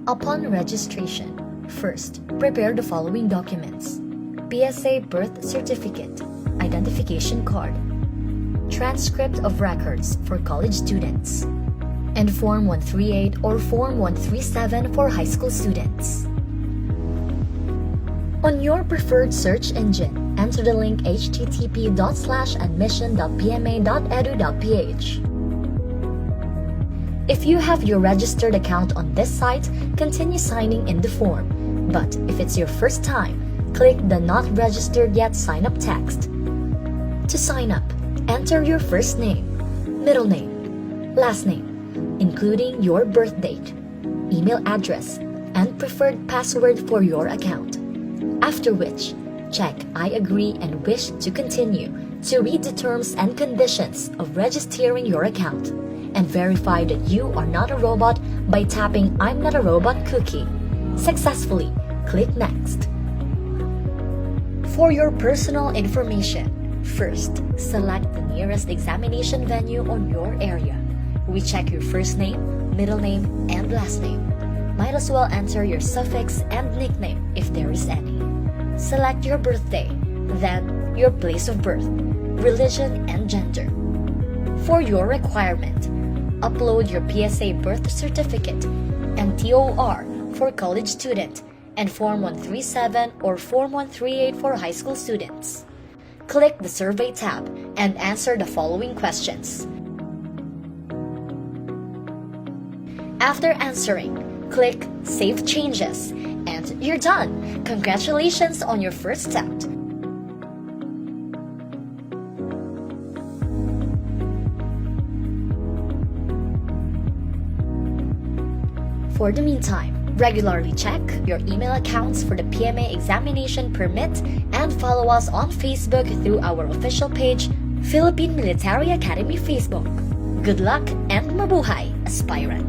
Upon registration, first, prepare the following documents: PSA birth certificate, identification card, transcript of records for college students, and Form 138 or Form 137 for high school students. On your preferred search engine, enter the link http:/admission.pma.edu.ph. If you have your registered account on this site, continue signing in the form. But if it's your first time, click the Not Registered Yet Sign Up text. To sign up, enter your first name, middle name, last name, including your birth date, email address, and preferred password for your account. After which, check I agree and wish to continue to read the terms and conditions of registering your account, and verify that you are not a robot by tapping I'm not a robot cookie. Successfully, click Next. For your personal information, first, select the nearest examination venue on your area. We check your first name, middle name, and last name. Might as well enter your suffix and nickname if there is any. Select your birthday, then your place of birth, religion, and gender. For your requirement, upload your PSA birth certificate and TOR for college student and Form 137 or Form 138 for high school students. Click the Survey tab and answer the following questions. After answering, click Save Changes, and you're done! Congratulations on your first attempt! For the meantime, regularly check your email accounts for the PMA examination permit and follow us on Facebook through our official page, Philippine Military Academy Facebook. Good luck and mabuhay, aspirant!